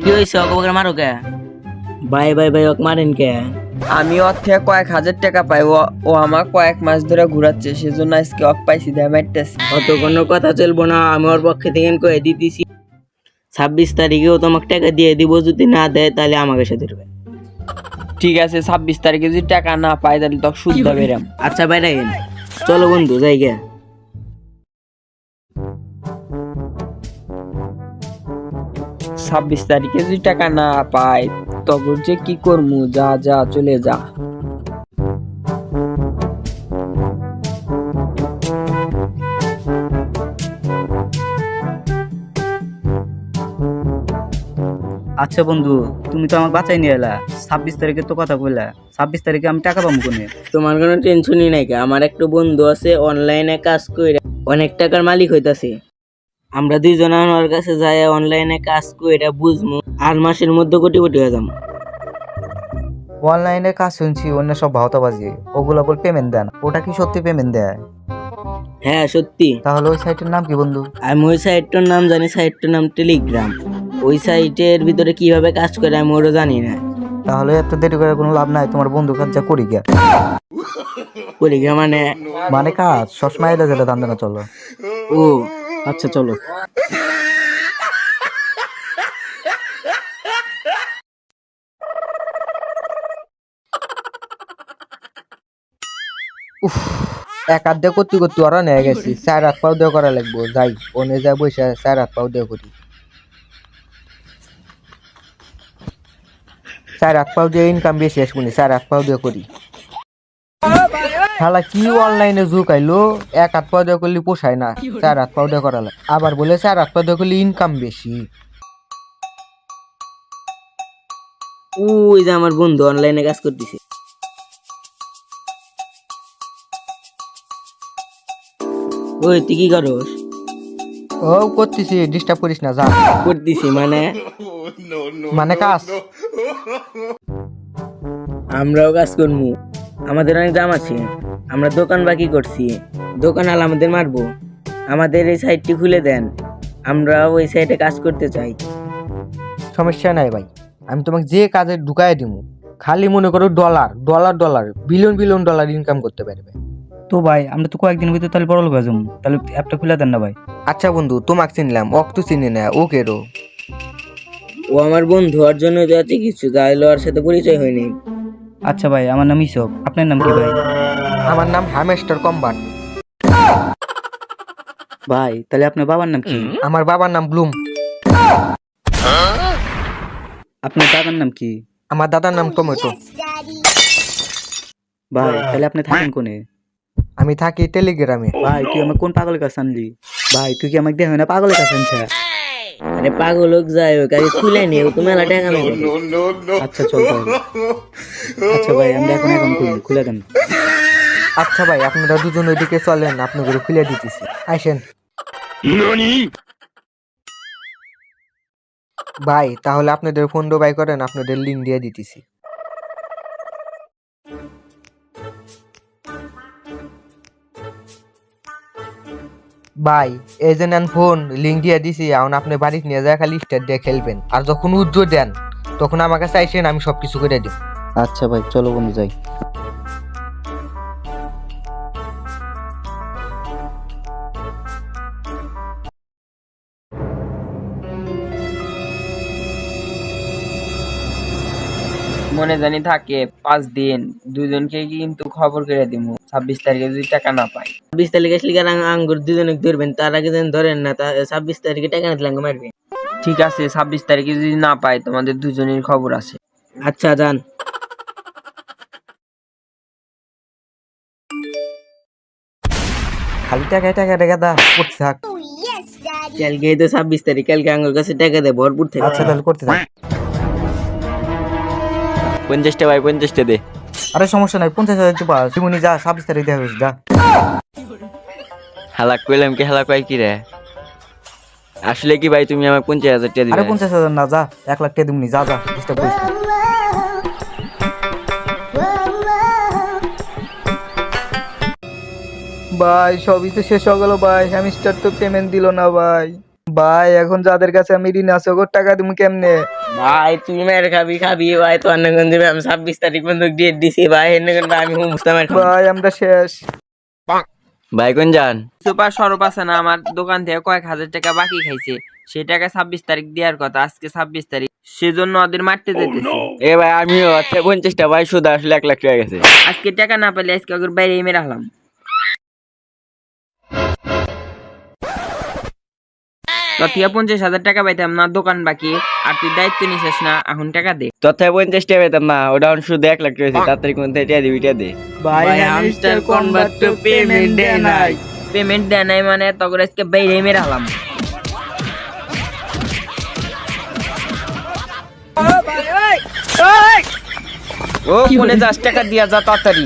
কি হয়েছে ওকে মারো কে? ভাই ভাই ভাই ওকে মারেন কে? আমি ওর থেকে কয়েক হাজার টাকা পাই, ও আমার কয়েক মাস ধরে ঘুরাচ্ছে, সেজন্য আজকে অক পাইছি দিয়ে মারতেছি। অত কোনো কথা চলবো না, আমি ওর পক্ষে থেকে কয়ে দিতেছি 26 তারিখেও তোমাকে টাকা দিয়ে দিব, যদি না দেয় তাহলে আমাকে সাথে দেবে। ঠিক আছে, 26 তারিখে যদি টাকা না পাই তাহলে তো সুদ দেবে এরম। আচ্ছা বাইরে চলো বন্ধু যাই গে। 26 তারিখে যদি টাকা না পাই তখন যে কি করবো, যা যা চলে যা। আচ্ছা বন্ধু, তুমি তো আমাকে বাঁচাই নিয়ে এলা। 26 তারিখে তো কথা বললা, 26 তারিখে আমি টাকা পাবো কোনে? তোমার কোনো টেনশনই নাই কে, আমার একটা বন্ধু আছে অনলাইনে কাজ করে অনেক টাকার মালিক হইতাছে। আমরা দুইজন ওর কাছে যাই, অনলাইনে কাজ করে বুঝমু আর মাসের মধ্যে কোটি কোটি হয়ে যাবো। অনলাইনে কাজ শুনছি অন্য সব ভাওতাবাজি, ওগুলো বল পেমেন্ট দেন, ওটা কি সত্যি পেমেন্ট দেয়? হ্যাঁ সত্যি। তাহলে ওই সাইটের নাম কি বন্ধু? আমি ওই সাইটটার নাম জানি, সাইটটার নাম টেলিগ্রাম। ওই সাইটের ভিতরে কিভাবে কাজ করে আমি ওটা জানি না। তাহলে এত দেরি করে কোনো লাভ নাই, তোমার বন্ধু কাজ যা করি গিয়া। টেলিগ্রাম মানে? মানে কাজ সবসময় এলে যেটা দান দেনা চলো। ও আচ্ছা চলো। এক হাত দিয়ে করতে করতে ওরা নিয়ে গেছি, 4 হাত পাও দিয়ে করা লাগবো। যাই ওনে যাই বসে 4 হাত পাও দিয়ে করি, 4 হাত পাও দিয়ে ইনকাম বেশি আসবনি, 4 হাত পাও দিয়ে করি। শালা কি অনলাইনে যুগ আইলো, 1 হাত পাও দিয়ে করলে পোষায় না, 4 হাত পাও দিয়ে করা লাগে। আবার বলে 4 হাত পাও দিয়ে করলে ইনকাম বেশি। ওই যে আমার বন্ধু অনলাইনে কাজ করতেছে। ওই তুই কি করস? ও করতেছি, ডিস্টার্ব করিস না, যা। করতেছি মানে? মানে কাজ। আমরাও কাজ করবো, আমাদের অনেক দাম আছে। আমরা দোকান বাকি করছি, দোকান আল আমাদের মারবো। আমাদের এই সাইটটি খুলে দেন, আমরা ওই সাইটে কাজ করতে চাই। সমস্যা নাই ভাই, আমি তোমাকে যে কাজে ঢুকাই দিব, খালি মনে করো dollar dollar dollar billion billion dollar income করতে পারবে। তো ভাই আমরা তো কয়েকদিনের ভিতরে তাহলে বড় লোক হয়ে যাবো, তাহলে অ্যাপটা খুলে দেন না ভাই। আচ্ছা বন্ধু, তোমাকে চিনলাম, ওক তো চিনি না, ও কেরো? ও আমার বন্ধু, ওর জন্য তো আছে কিছু, তাহলে ওর সাথে পরিচয় হয়নি। আচ্ছা ভাই, আমার নাম ইসব, আপনার নাম কি ভাই? আমার নাম হ্যামেস্টার কম্বাট। ভাই তাহলে আপনার বাবার নাম কি? আমার বাবার নাম ব্লুম। আপনার দাদার নাম কি? আমার দাদার নাম টমেটো। ভাই তাহলে আপনি থাকেন কোনে? আমি থাকি টেলিগ্রামে। ভাই তুই আমার কোন পাগলের কাছে আনলি? ভাই তুই কি আমাকে দেখো না পাগলের কাছে আনছা? আরে পাগল হোক যাই হোক, আগে খুলে নি, ও তো মেলা টাকা নেই। আচ্ছা চল তাহলে। আচ্ছা ভাই আমরা এখন এখন খুলে দেন। আচ্ছা ভাই, আপনারা দুজন ওইদিকে চলেন, আপনাদের খুলে দিতেছি, আইসেন। ভাই তাহলে আপনাদের ফোন বাই করেন, আপনাদের লিঙ্ক দিয়ে দিতেছি। ভাই এই যে নেন ফোন, লিঙ্ক দিয়ে দিছি, এখন আপনি বাড়িতে নিয়ে যায় খালি স্টার দিয়ে খেলবেন, আর যখন উজ্জ্ব দেন তখন আমার কাছে আইসেন, আমি সবকিছু করে দিব। আচ্ছা ভাই চলো বন্ধু যাই। মনে জানি থাকে 5 দিন, দুজনকে কিন্তু খবর করে দিব 26 তারিখে যদি টাকা না পাই। 26 তারিখে আসলে আঙ্গুর দুজনে ধরবেন, তার আগে যেন ধরেন না, 26 তারিখে টাকা না দিলে আঙ্গুর মারবে। ঠিক আছে, 26 তারিখে যদি না পাই তোমাদের দুজনের খবর আছে। আচ্ছা যান। খালি টাকা টাকা টাকা দা করতে থাক। কালকে তো 26 তারিখ, কালকে আঙ্গুর কাছে টাকা দেয় ভরপুর থেকে। আচ্ছা তাহলে করতে থাক। 50টা ভাই, 50টা দে। আরে সমস্যা নাই, 50,000 তো পাস তুমি যা, 26 তারিখ দেখা হয়েছে, যা। হালাক কইলাম কি, হালাক কয় কি রে? আসলে কি ভাই তুমি আমাকে 50,000 টাকা আরে দিবে? 50,000 না, যা 1 লাখ টাকা দিবনি, যা যা, ডিস্টার্ব করিস না। ভাই সবই তো শেষ হয়ে গেল ভাই, হ্যামস্টার তো পেমেন্ট দিল না ভাই। ভাই এখন যাদের কাছে আমি ঋণ আছে ওর টাকা তুমি কেমনে? ভাই তুই মেরে খাবি ভাই তো অন্যগঞ্জ দেবে আমি 26 তারিখ পর্যন্ত ডেট দিছি ভাই এর ভাই আমি হুমস্তা মার খাবো। ভাই আমরা শেষ। ভাই কোন যান? সুপার সরব আছে না আমার দোকান থেকে কয়েক হাজার টাকা বাকি খাইছে, সেই টাকা 26 তারিখ দেওয়ার কথা, আজকে 26 তারিখ, সেজন্য ওদের মারতে যেতেছি। এ ভাই আমিও 50টা ভাই শুধু আসলে 1 লাখ টাকা গেছে। আজকে টাকা না পেলে আজকে ওদের বাইরে মেরে হলাম। তো তুই 50,000 টাকা পাইতাম না, দোকান বাকি, আর তুই দায়িত্ব নিছিস না, এখন টাকা দে। তথায় 50টা পেতাম না, ওটা এখন শুধু 1 লাখ টাকা হয়েছে। তাড়াতাড়ি কোন থেকে টিয়া দিবি, টিয়া দে। ভাই হামস্টার কনভার্ট টু পেমেন্ট দেয় নাই। পেমেন্ট দেয় নাই মানে তখন আজকে বাইরে মেরে হলাম। ও কোনে যাস, টাকা দিয়া যা তাড়াতাড়ি।